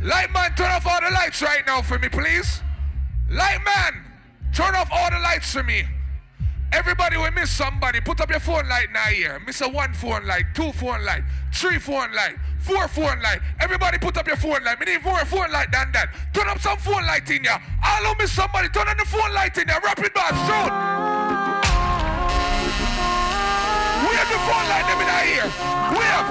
Light man, turn off all the lights right now for me, please. Light man, turn off all the lights for me. Everybody will miss somebody. Put up your phone light now here. Miss a 1 phone light, 2 phone light, 3 phone light, 4 phone light. Everybody put up your phone light. We need more phone light than that. Turn up some phone light in here. All who miss somebody, turn on the phone light in here. Rapid bass, shoot. We have the phone light them in here. We have.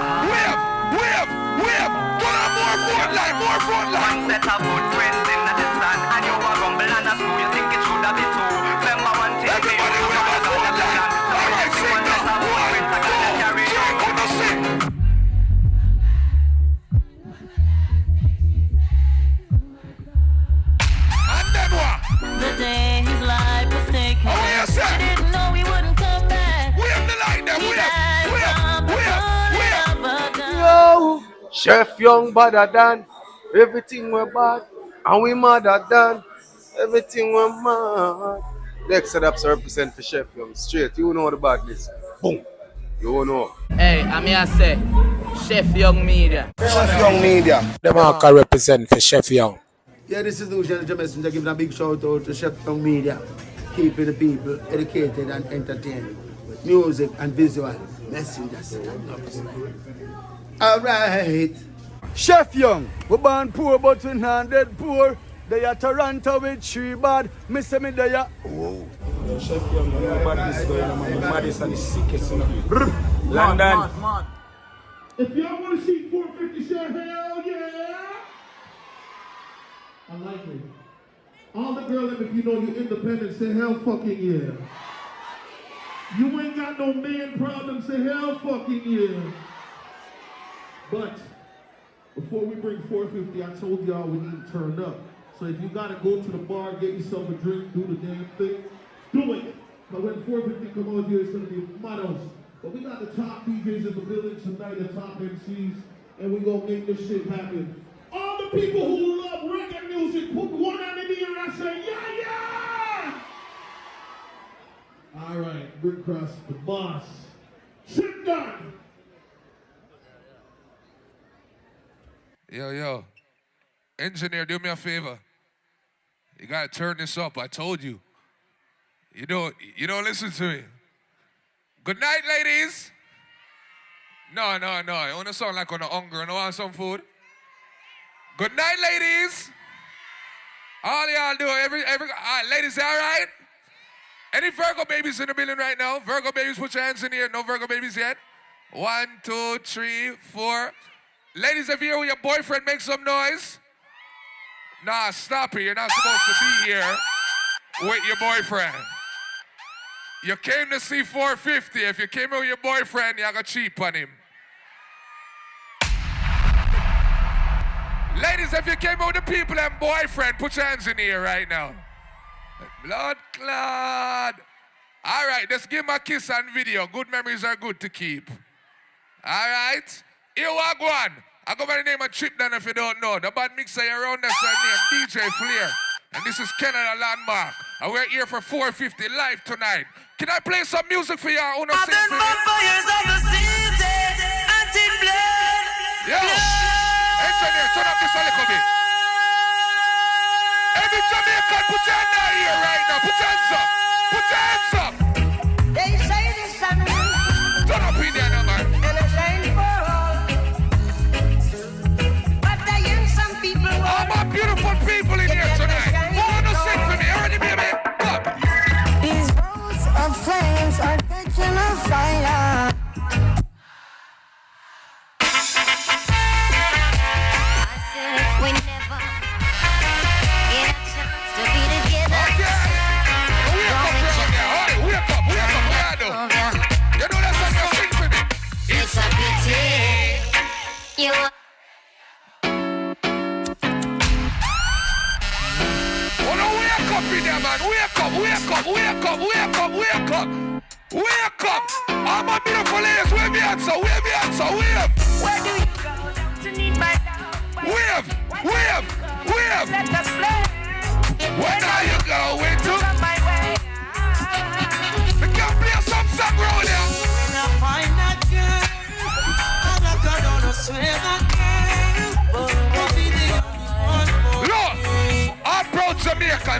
Turn on more phone light, more phone light. One set of good friends in the sun, and you are rumble and a screw. You think it should have been two. Remember one thing. Everybody we have a phone light. All right, sing now. 1, 2, 3, come on, sing. And then what? The day his life was taken. Oh, yes, sir. He didn't know he wouldn't come back. We have the light there. We have. Yo, Chef Young badder than everything we're bad, and we madder than everything we're mad. Next setups represent for Chef Young. Straight, you know the badness. Boom. You know. Hey, I'm here to say, Chef Young Media. Chef Young Media. The marker represent for Chef Young. Yeah, this is the General Messenger giving a big shout out to Chef Young Media, keeping the people educated and entertained with music and visual messengers. Alright. Chef Young, we born poor but we not dead poor. They are Toronto with 3 bad. Me say me they are. Whoa. Chef Young, you know about this going on, man. The maddest and the sickest, you know. London. If y'all want to see 450 share, hell yeah! I like it. All the girls, if you know you're independent, say hell fucking yeah. You ain't got no man problem, say hell fucking yeah. But before we bring 450, I told y'all we need to turn up. So if you gotta go to the bar, get yourself a drink, do the damn thing, do it. But when 450 come out here, it's gonna be models. But we got the top DJs in the building tonight, the top MCs, and we gonna make this shit happen. All the people who love reggae music, put one hand in the air and say, yeah, yeah! All right, Rick Cross, the boss. Sit down. Yo. Engineer, do me a favor. You gotta turn this up. I told you. You don't listen to me. Good night, ladies. No. I wanna sound like on a hunger. I want some food. Good night, ladies. All y'all do every all right, ladies, all right? Any Virgo babies in the building right now? Virgo babies, put your hands in here. No Virgo babies yet. 1, 2, 3, 4. Ladies, if you're here with your boyfriend, make some noise. Nah, stop it. You're not supposed to be here with your boyfriend. You came to see 450. If you came here with your boyfriend, you're going to cheat on him. Ladies, if you came here with the people and boyfriend, put your hands in here right now. Blood clot. All right, let's give him a kiss and video. Good memories are good to keep. All right? Here we go on. I go by the name of Chip then if you don't know. The bad mixer around there named DJ Flair. And this is Canada Landmark. And we're here for 450 live tonight. Can I play some music for y'all? I've been vampires of the city, anti-blood. Yo, engineer, turn up this a little bit. Every Jamaican, put your hand down here right now. Put your hands up. Put your hands up. They say this sun turn up in there now, man. and a shine for all. But I am some people. All my beautiful people in here tonight. Who wanna sing for me? Already, baby? Come. These roads of flames are catching on fire. I said if we never get a chance to be together. Okay. Wake up. You know that's what you're singing for me. It's a pity. You Oh no, wake up in there, man. Wake up. All my beautiful ladies, wave your hands, wave. Where do you go to need my love? Wave. Let us play. Where are you going to? Come my way. We can play some song round here. When I find that girl, I'm not gonna swear that girl. But I'll be the only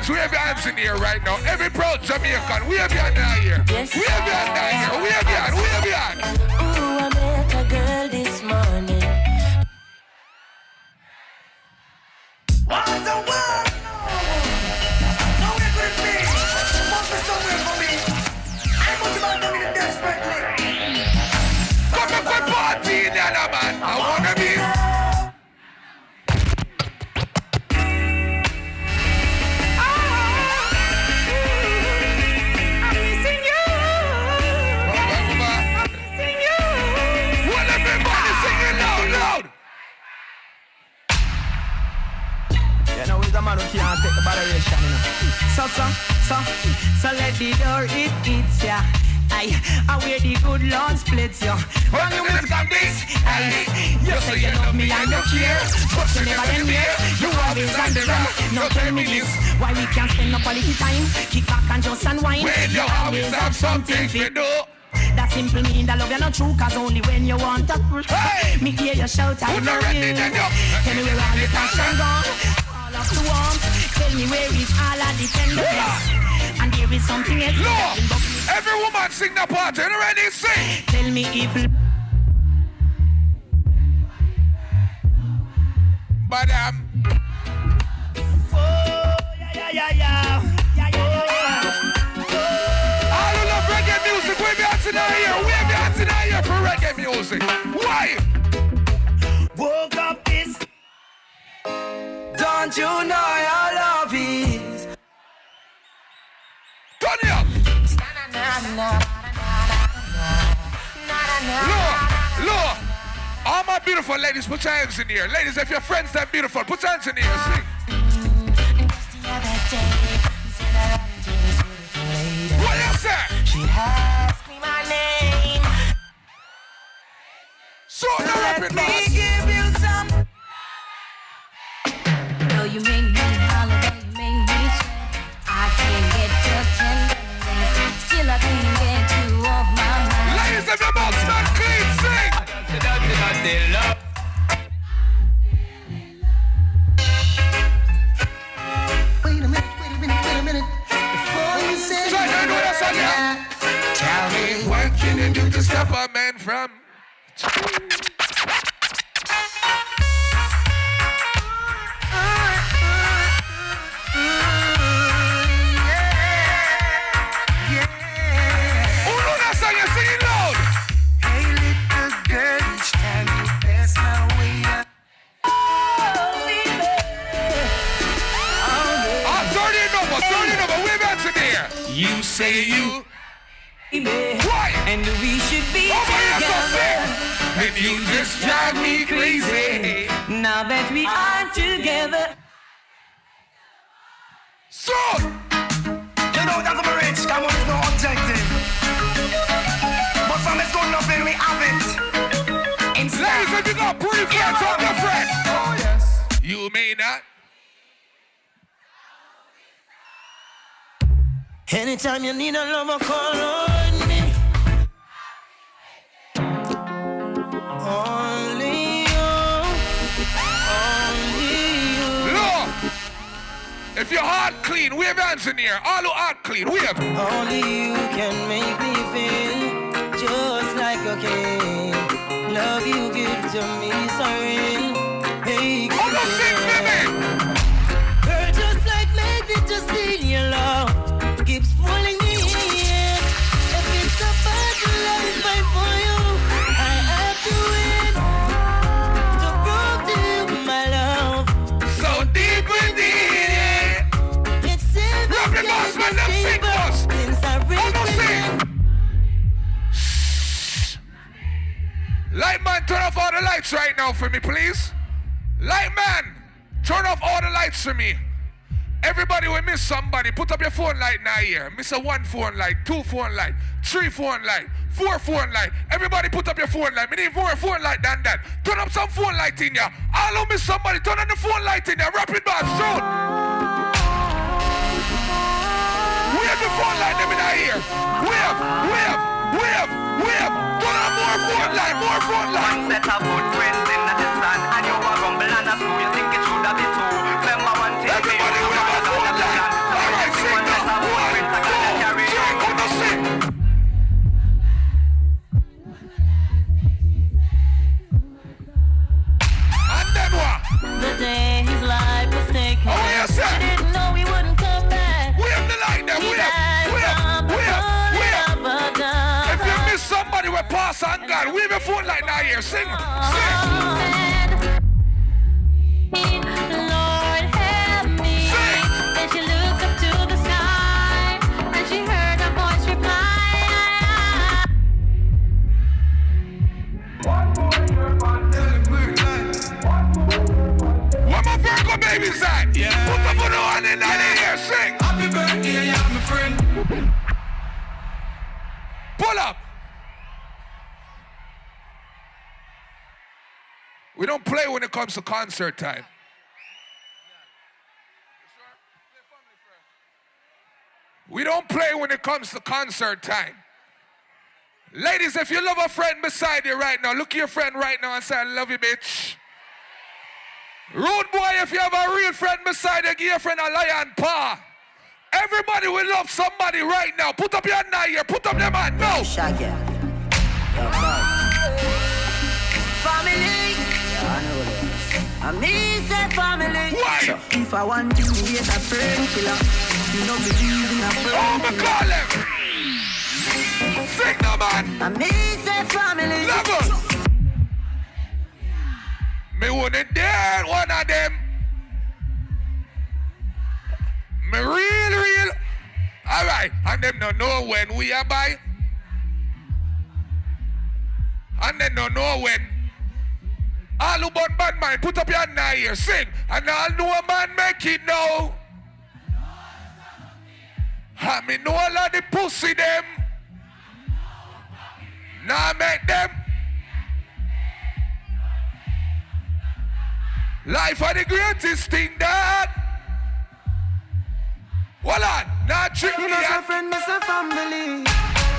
Jamaicans, wave your hands in here right now. Every proud Jamaican, wave your hand down here. Yes, Wave your hand down here. Wave your hand. Wave your hand. Ooh, I met a girl this morning. What the world? No, it could be. Must be somewhere for me. I must have done it desperately. Come up and party in there, man. I wanna be. The man who can't take the botheration, you know. So let the door it hits ya. I wear the good Lord splits ya. When you music on this, you say you love me and you care, but you never then there. You always on the run. Now tell me this, why we can't spend no quality time? Kick back and just unwind. When you always have something to do. That simple mean that love you're not true, cause only when you want to push. Me hear you shout, I know you. Tell me where all the passion gone. Of the warmth, tell me where is all of the tenderness. And there is something else. Lord, every woman sing the part. You ready? Sing. Tell me if. Madam. Oh, yeah. All who love reggae music, wave your hands in the air. Wave your hands in the air for reggae music. Why? Woke up this. Don't you know your love is? Turn it up. Look. All my beautiful ladies, put your hands in here. Ladies, if your friends that beautiful, put your hands in here. Sing. What you say? She asked me my name. So the rapping Let me boss. give you some. Though you make me holler, though you make me sweat, I can't get your tenderness. Still I can't get you off my mind. Ladies, if your mouth's not clean, sing. Love. Wait a minute. Before you say Try to do that song, yeah. Tell me, what can you do to stop a man from? Who know that song? You're singing loud. Hey little girl, each time you pass my way, Turn it over. Wave hands in here. you say you Why? and we should be Over here, so together. sick. And you just drive me crazy. Now that we are together. So, You know that I'm rich, come on, it's no objective. But from it's good enough, then we have it. ladies, if you got pretty friends, hold your friend. Oh yes. You may not. Anytime you need a lover, call on me. Only you. Look, if your heart clean, wave your hands in here. All who heart clean, wave. Only you can make me feel just like a king. Love you give to me so real. Hey, Hold on, sing, baby. girl, just like magnet, just steal your love. Keeps pulling me in. If it's a battle, I'll fight for you. I have to win to prove to you my love. So deep within. It's simple. Rock the boss, man, them sing boss. Since I Hold on, sing. Light man, turn off all the lights right now for me, please. Light man, turn off all the lights for me. Everybody will miss somebody. Put up your phone light now here. Miss a 1 phone light, 2 phone light, 3 phone light, 4 phone light. Everybody put up your phone light. We need more phone light than that. Turn up some phone light in ya. All who miss somebody, turn on the phone light in ya. Rapid bass, shoot. Wave the phone light, them in here. Wave. Turn on more phone light, One set of footprints in the sun, and you are rumble and a screw. You think it should have been two. Remember one thing. Everybody wave a phone light. pass on God. Wave your foot like that here. Sing. Lord help me. Then she looked up to the sky and she heard a voice reply. Where my Virgo babies at? Yeah. Put up on the one in that here. Sing. Happy birthday, yeah, my friend. Pull up. We don't play when it comes to concert time. We don't play when it comes to concert time. Ladies, if you love a friend beside you right now, look at your friend right now and say, I love you, bitch. Rude boy, if you have a real friend beside you, give your friend a lion paw. Everybody will love somebody right now. Put up your hand here. Put up them hand. No. Shaggy. Family. I miss a family. Why? If I want to be a friend killer, you don't believe in a friend. Oh, my God. Sing no man. I miss a family. Level. Me wouldn't dare one of them. Me real. All right, and them don't know when we are by. And them don't know when. All who born bad man, put up your hand here, sing. And all know a man make it now. And me know all of the pussy them. Now make them. Life are the greatest thing that. Hold on, now trick me Miss a friend, miss a family.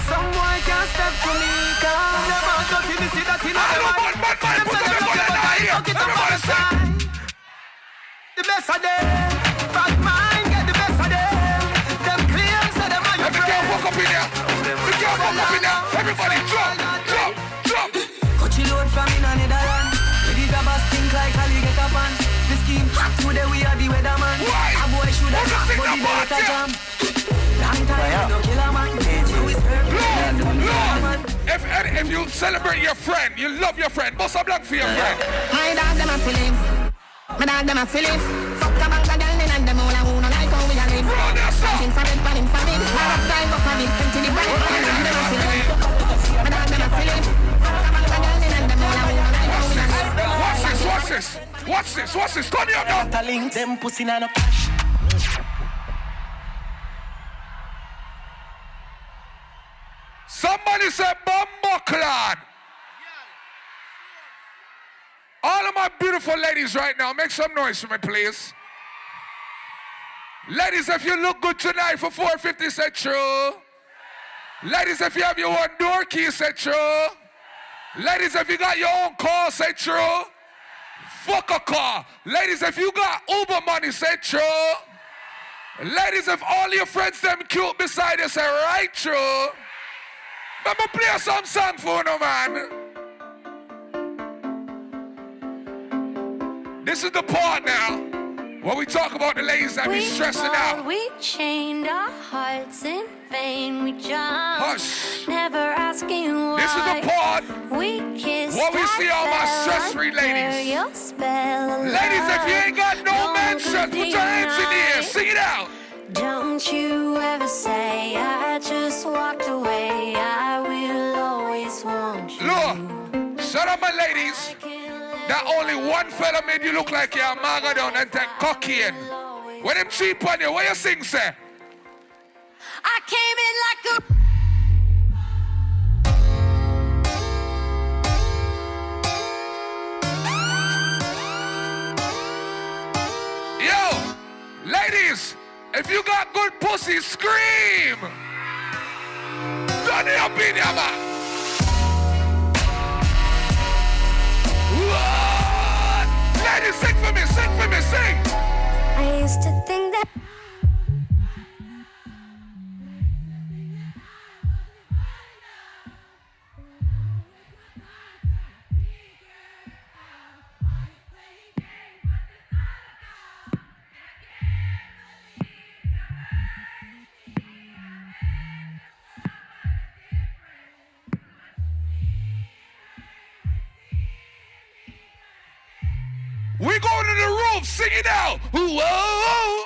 Some boy can't step to me. Cause them all dirty, me see that in a man, put up your hand here. Everybody sing. The best of them. Bad mind get the best of them. Them claims say them are your friends. Let me get fuck up in here. Everybody drop. Cut your load from in another land. Ready to bust think like a lick up on. The scheme hot today we are the weatherman. A boy should have got body better to jam. Long time we don't kill a man. If you celebrate your friend, you love your friend, bust a block for your friend. My dog them a feelings. My dog them a feelings. Fuck a bank a girl and them all a who no like how we a live. Punching for it, panning for it. I have time for it. Into the bread, my dog them a feelings. My dog them a feelings. Fuck a bank a girl and them all a who no like how we a live. Watch this. Turn me up now. Telling them pussy na no cash. Somebody said Bumbucklad. All of my beautiful ladies right now, make some noise for me, please. Ladies, if you look good tonight for $4.50, say true. Ladies, if you have your own door key, say true. Ladies, if you got your own car, say true. Fuck a car. Ladies, if you got Uber money, say true. Ladies, if all your friends them cute beside you, say right true. I'ma play some song for you, man. This is the part now where we talk about the ladies that be stressing out. We chained our hearts in vain. We jumped, Hush. never asking why. This is the part we kissed. where we see all my stress-free ladies. Ladies, if you ain't got no man stress, put your hands in the air. Sing it out. Don't you ever say I just walked away. I will always want you. Look, shut up, my ladies. That only one fella made you look like you're a maga down and take cocky in. When them cheap on you, what you sing, say? I came in like a... Yo, ladies, if you got good pussy, scream. Turn it up in your mouth. What? Ladies, sing for me, sing. I used to think that... We going to the roof, sing it out. Whoa.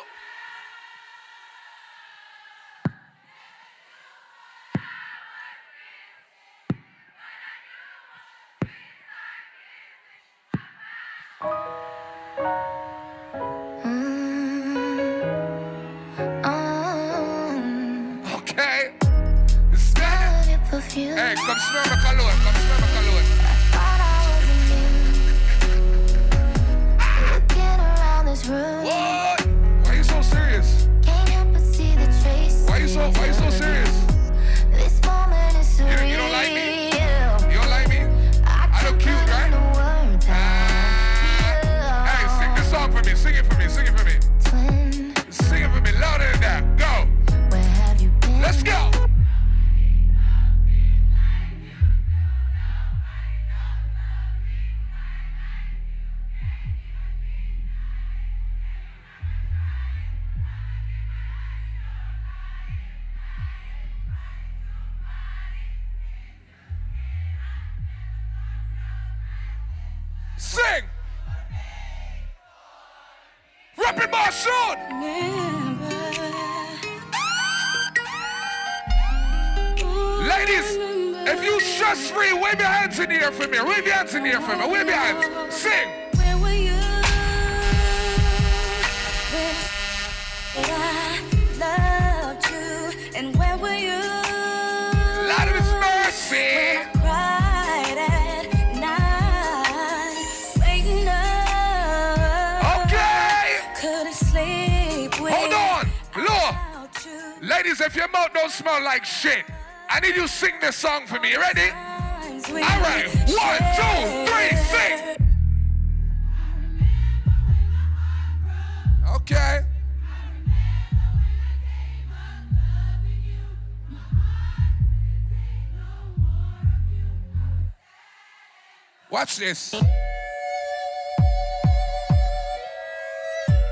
Okay. Hey, come smell the cologne. Come smell the cologne. What? Why you so serious? Why you so serious? You don't like me? You don't like me? I look cute, right? Hey, sing this song for me. Sing it for me. Sing it for me. Sing it for me. Louder than that. Go. Let's go. Sing! Rapping my son! Ladies, if you stress free, wave your hands in the air for me. Wave your hands in the air for me. Wave your hands. Sing! Where were you when I loved you? And where were you? Lord of His mercy! When I cried at night, waking up. Okay! Couldn't sleep with. Hold on! Look! Ladies, if your mouth don't smell like shit, I need you to sing this song for me. You ready? Alright, 1, 2, 3, sing! Okay. Watch this.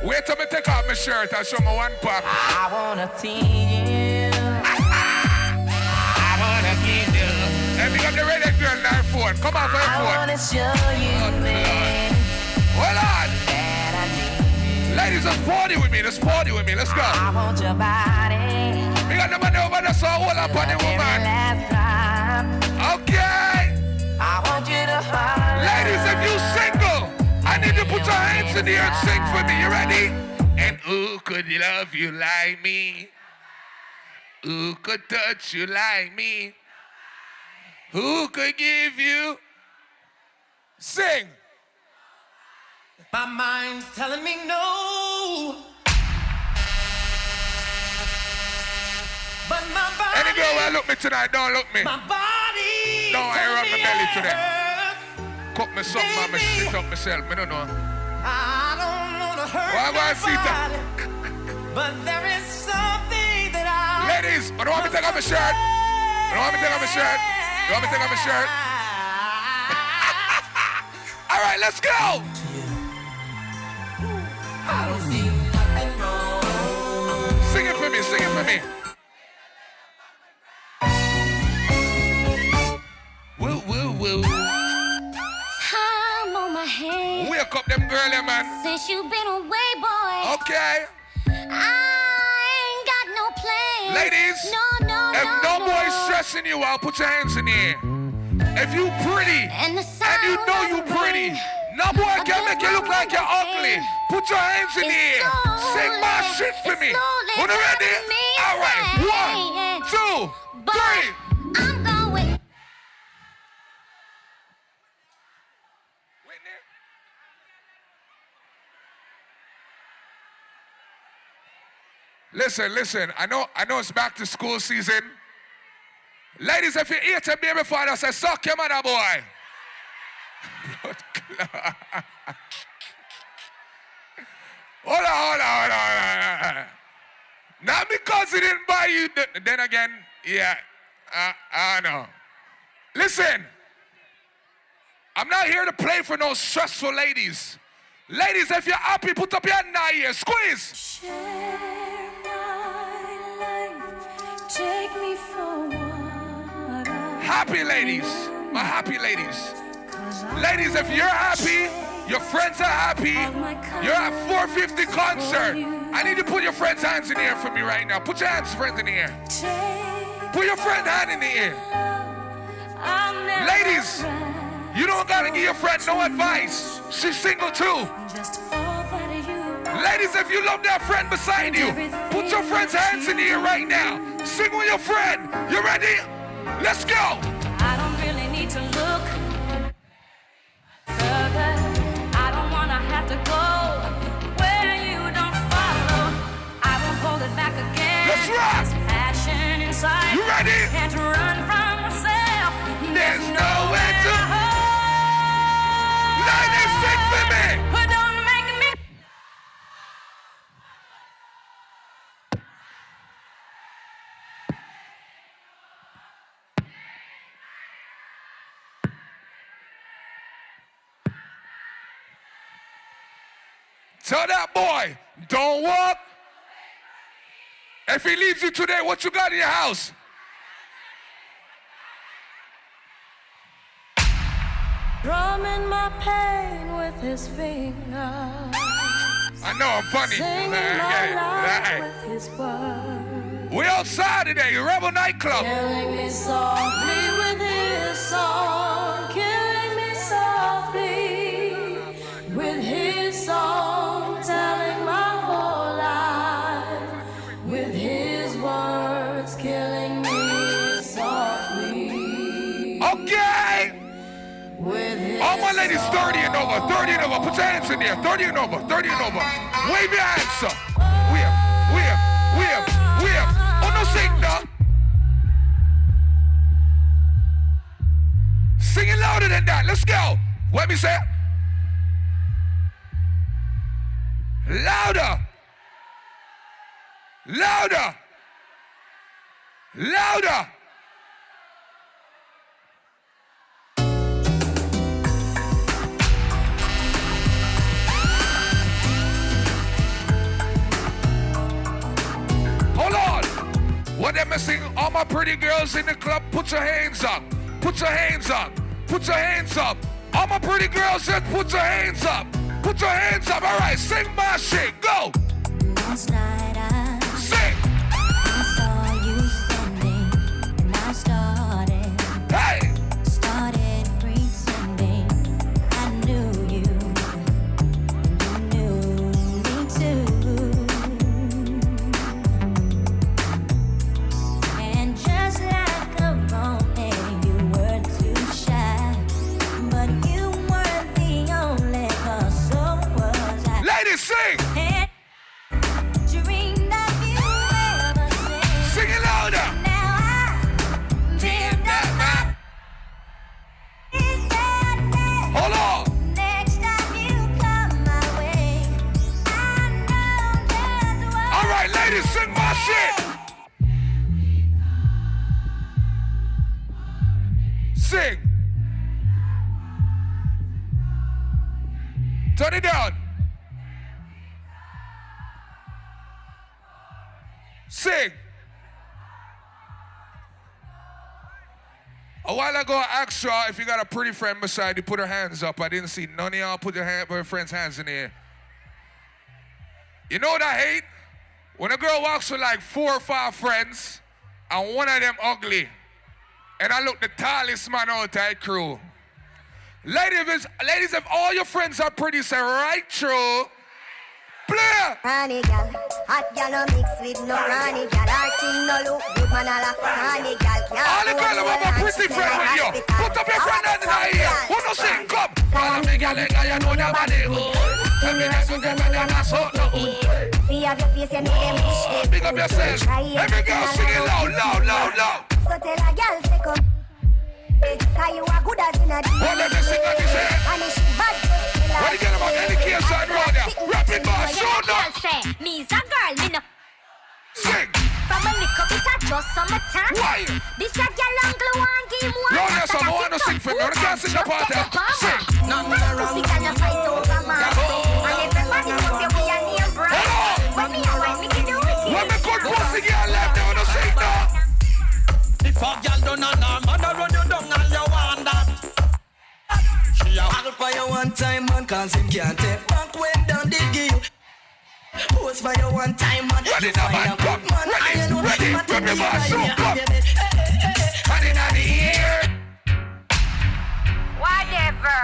Wait till me take off my shirt and show my one pack. I wanna see you. I wanna give you. Hey, we got the red girl on her phone. Come on for your phone. I wanna show you, man. Hold on. That I need you. Ladies, let's party with me. Let's party with me. Let's go. I want your body. We got the money over there, so hold up on the woman. Last drop. Okay. I want you to holler. Ladies, if you single, I need you to put your hands in the air and sing for me. You ready? And who could love you like me? Who could touch you like me? Who could give you? Sing. My mind's telling me no. But my body. Any girl will look me tonight, don't look me. My body. Don't I rub my belly today. Hurts. Cook me something and me shit up myself. I don't know. I don't wanna hurt Why go and see that? nobody, but there is something that I. Ladies, I don't want me to take off my shirt. I don't want me to take off my shirt. You want me to take off my shirt? All right, let's go. I don't see nothing wrong. Sing it for me. Sing it for me. Woo, woo, woo. Time on my hand. Wake up them girl, man. Since you've been away, boy. Okay. I ain't got no plans. Ladies, if no boy is stressing you out, put your hands in the air. If you pretty And you know you pretty, no boy can make you look like you're ugly. Put your hands in the air. Sing my shit for me. Who ready? All right. 1, 2, 3. I'm going. Listen. I know it's back to school season. Ladies, if you eat a baby father, say, suck your mother, boy. Hold on. Not because he didn't buy you, then again, yeah, I know. Listen, I'm not here to play for no stressful ladies. Ladies, if you're happy, put up your hand here, squeeze. Share my life. Take me for what I Happy ladies, my happy ladies. Ladies, if you're happy, Your friends are happy. You're at 450 concert. I need to put your friend's hands in the air for me right now. Put your hands, friends, in the air. Put your friend's hand in the air. Ladies, you don't gotta give your friend no advice. She's single too. Ladies, if you love that friend beside you, put your friend's hands in the air right now. Sing with your friend. You ready? Let's go. I don't really need to look further. I don't wanna have to go where you don't follow. I won't hold it back again. Let's rock. This passion inside. You ready? Can't run from myself. There's nowhere to go. Ladies, sing for me. But don't make me. Tell that boy, don't walk. If he leaves you today, what you got in your house? Drumming my pain with his fingers. I know I'm funny. Singing my life with his words. We outside today, Rebel Nightclub. Killing me softly with his song. Killing me softly with his song. Telling my whole life with his words. Killing me softly. Okay. With his All my ladies 30 and over, 30 and over. Put your hands in there. 30 and over, 30 and over. Wave your hands up. Wave. Oh, no, sing now. Sing it louder than that. Let's go. Let me say it. Louder. Louder. Louder. Hold on. What am I singing? All my pretty girls in the club, put your hands up. Put your hands up. Put your hands up. All my pretty girls, just put your hands up. Put your hands up. All right, sing my shit. Go. Last night Sing. I saw you standing and I started Hey. pretending I knew you and you knew me too. And just like a moment you were too shy, but you weren't the only cause so was I. Ladies, sing. Dream that you ever seen. Sing it louder. Now I dream that is that day. Hold on. Next time you come my way, I know just what. All right, ladies, sing my shit. Sing. Turn it down. Sing. A while ago, I asked y'all if you got a pretty friend beside you, put her hands up. I didn't see none of y'all put your friend's hands in the air. You know what I hate? When a girl walks with like 4 or 5 friends, and one of them ugly, and I look the tallest man out of that crew. Ladies, if all your friends are pretty, say right true. Play. Honey gal, hot gal no mix with no honey gal. Our thing no look good, man a la honey gal. All the girls have a pretty friend with you. Put up your friend in the ear. Who no sing? Come. All the gal, you know your body. Tell me that you them and you're so no. We have your face, you make them wish they Big up yourself. Every girl sing it loud. So tell a gal say come. Cause you are good as in a deal. Well, let me sing on this head. And if she bad, just tell her. What do you get about any case side road there? Rap it, boss. Show up. Me's a girl, me no. Sing. From a little bit of just summertime. Why? This a girl uncle one give one. Lord, yes, I want to sing for me. I can't sing the part there. Sing. None of the pussy can you fight over man. And everybody knows you we are near brand. When me a white, me can do it. When me good pussy girl left, they want to sing now. If a girl don't know, mother run you down and you want that. She a help for your one time, man, cause him can't take back when done did give you. Post for your one time, man. Ready You now, find man. a good man. Ready, I know ready. him a take Grab your you bar, right so here. come. Have your bed. Ready now, the ear. Whatever.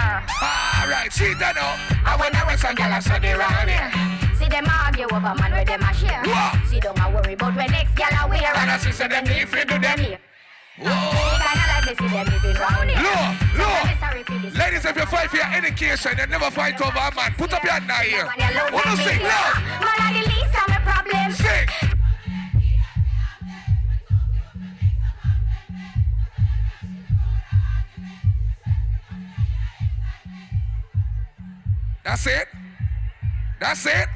Alright, see that now. I wonder when some gyal so they round here. See them argue over man where them a share. What? See don't a worry about when next gyal a wear. And I see say them need to do them. here. Whoa. Kinda like me see them living round here. Look, So look. I'm sorry for this. Ladies, if you fight for your education, you never fight over a man. Put up your hand now here. What do you sing now? Man, I the least of my problem. Sing. That's it. That's it.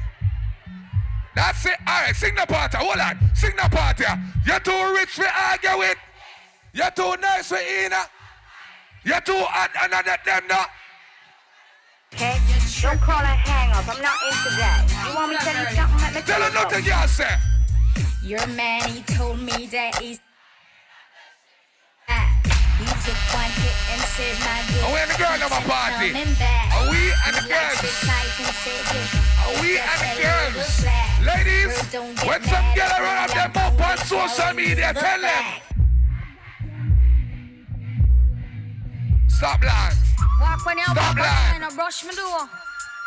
That's it. All right, sing the part. Hold on. Sing the part here. You're too rich for argue with. You're too nice for Ina. You're too hot and at them now. Okay? Don't call a hang up. I'm not into that. You want me to tell you something? Let me Tell her you nothing, something. y'all say. Your man, he told me that he's he took one hit and said my dick. Are we and the girl on my party? Coming back. Are we and the He likes girls? it tight and said yeah. Are we Just and the a girls? little slack. Ladies, Girls don't get when some mad girl at around me, them I'm up on always social telling media, the tell them. fact. Stop lying. Walk when you Stop walk lying. and you brush me door.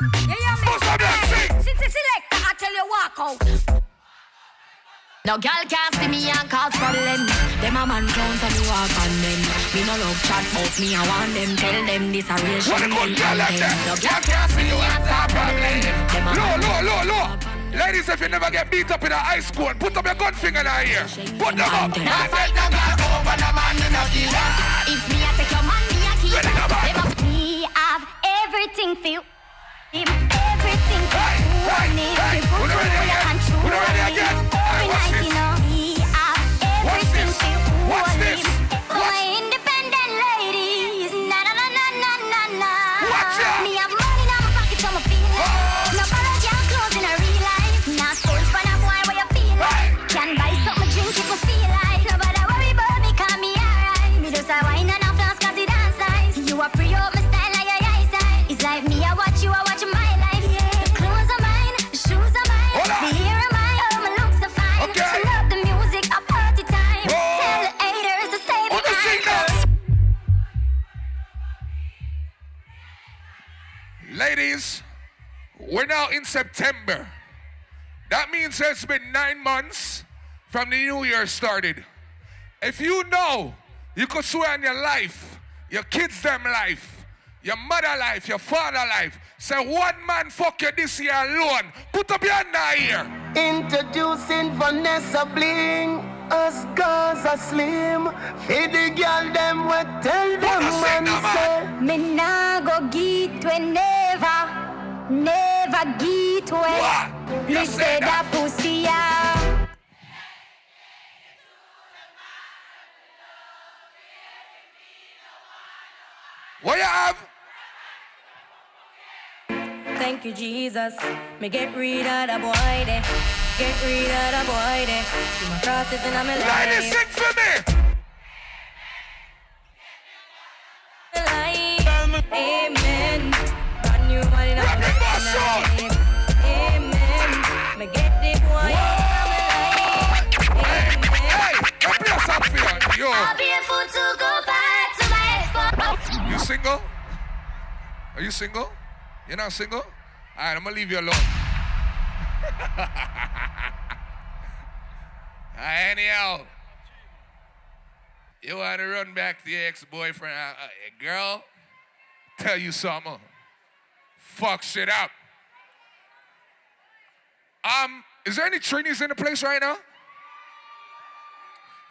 You hear me? Oh, stop lying, sing. Since you select, I tell you walk out. No girl can't see me and cause problem. Them a man clowns and me walk on them. Me no love chat but me I want them. Tell them this a real shit. What a good girl like that. No Y'all girl can't see you and and cause stop problem. Them a problem. Low. Ladies, if you never get beat up in a high school, put up your gun finger in here. Put them up. No fight no girl over no man me no kill. If me a take your man me a keep. Ready, come on. Them a Me have everything for you. Everything for Hey, you. hey, Me hey. for Put it ready you again. and true. Put it ready again. Hey, Every watch night, this. you know. Me have Watch everything this. for you. Watch this. For my independent ladies. Na na na na na na na. Watch out. Me have money in my pocket, so me feel like. Oh. No borrow your clothes in a real life. Not spoiled for a boy where you feel like. Hey. Can buy something drink if me feel like. Nobody worry about me, call me alright. Me just a wine and a flask 'cause it dance nice. You a pre up my style like your eyesight. It's like me, I watch you, I watch my life. Yeah. The clothes are mine, the shoes are mine, Hold on. the hair are mine, all my looks are fine. Okay. I love the music, a party time. Oh. Tell the haters to stay On the behind. signal. Ladies, we're now in September. That means it's been 9 months from the new year started. If you know you could swear on your life, your kids' them life, your mother life, your father life, say one man fuck you this year alone, put up your hand now here. Introducing Vanessa Bling, us girls are slim. Feed the girl them we tell them Wanna sing man now, man? say. Me nah go get we never get we. What? You Me say say that? that pussy yeah. What you have? Thank you, Jesus. Me get rid of the boy there. Get rid of the boy there. My crosses in my Ladies, life. sing for me. Amen. Brand new one in Rock my it, boss, life. Amen. Me get the boy in my life. Hey, come play something for you. I'll be a fool to go back to my ex. You single? Are you single? You're not single? All right, I'm gonna leave you alone. Anyhow, you want to run back to your ex-boyfriend? Girl, tell you something. Fuck shit up. Is there any Trinis in the place right now?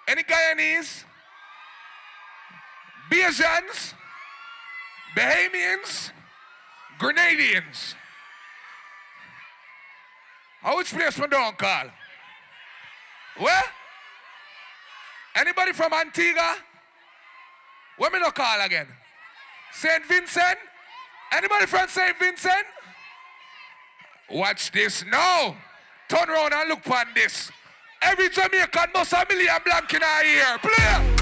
Any Guyanese? Bajans? Bahamians? Grenadians? Which place we don't call? Where? Anybody from Antigua? Where me no call again? St. Vincent? Anybody from St. Vincent? Watch this now. Turn around and look on this. Every Jamaican must have a million blank in our ear. Play.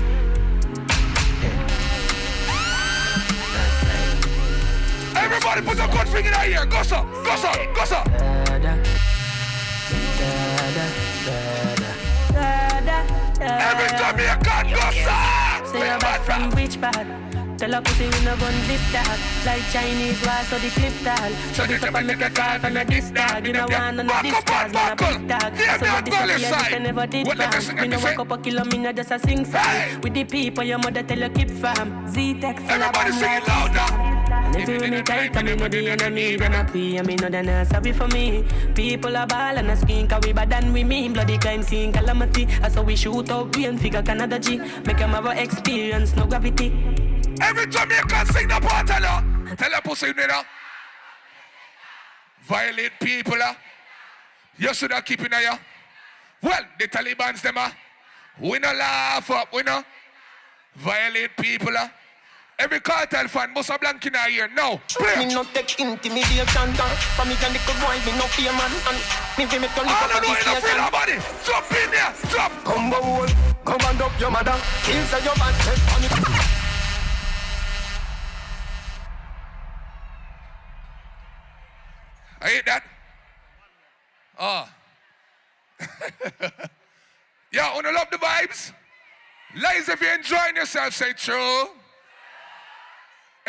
Everybody put a good thing in our ear. Go so, go so, go so. Every Jamaican go so. Say you're back from which part? Tell a pussy we no gun lip that. Like Chinese war, so the clip tag. So the top and make a fall from a disc tag. You know one on the disc tag, man a big tag. So you disappear if you never did bang. Me no walk up a kilo, me no just a sing song. With the people your mother tell you keep fam. Z-Tech full of bang like this. And if you me tight, I me know the enemy. Then I pray, I me know they not sorry for me. People are ball and a skin, cause we bad than we mean. Bloody crime scene, calamity. And so we shoot out brain figure Canada G. Make them have a experience, no gravity. Every Jamaican sing the part, tell her pussy, you know. Violate people, you should have keep in there. Well, the Taliban's them, we no laugh up, we no. Violate people, Every cartel fan must have blank in our ear. No, play. Me no take intimidation, from me can the good boy, me no fear man. And me we make you live up this station. All nobody, jump in there, jump. Come on, come and up your mother. Inside your man, take on it. I hate that. Oh. Yeah, wanna love the vibes? Ladies, if you're enjoying yourself, say true.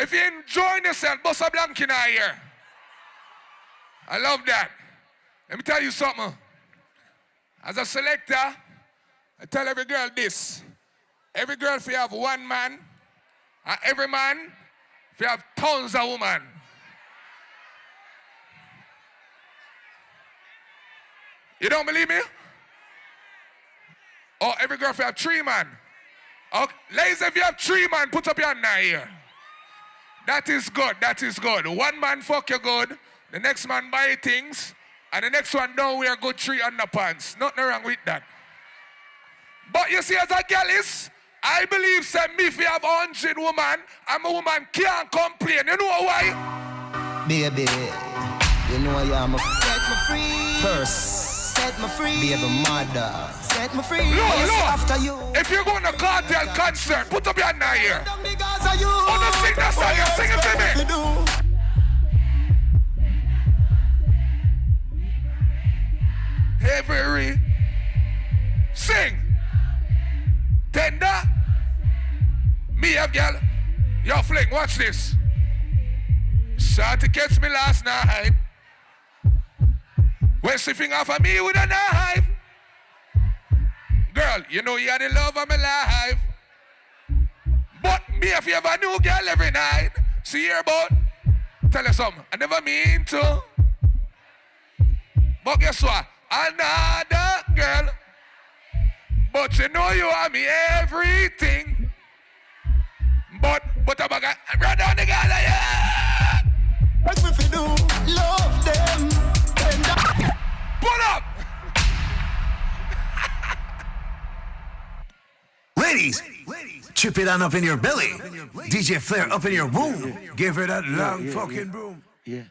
If you're enjoying yourself, bust a blank in our ear. I love that. Let me tell you something. As a selector, I tell every girl this. Every girl, if you have one man, and every man, if you have tons of women. You don't believe me? Oh, every girl, if you have 3 man. Okay. Ladies, if you have 3 man, put up your hand here. That is good, that is good. 1 man fuck you good, the next man buy things, and the next one don't wear good 3 underpants. Nothing wrong with that. But you see, as a girl is, I believe, say, me if you have 100 women, I'm a woman can't complain. You know why? Baby, you know I am a set me free. First. Set me free. Be a mother. Set me free. Look. After you. If you're going to cartel concert, put up your hand here. Oh, no, sing that song. Sing it to me. Every sing. Tender. Me have girl. Yo, fling, watch this. Shawty catch me last night. When sniffing off of me with a knife. Girl, you know you are the love of my life. But me if you have a new girl every night. See here about, tell you something, I never mean to. But guess what? Another girl. But you know you are me everything. But I'm a guy, run down the girl, yeah. What if you do? Love them. Pull up! Ladies, chip it on up in your belly. DJ Flair up in your womb. Give her that long fucking boom. Yeah.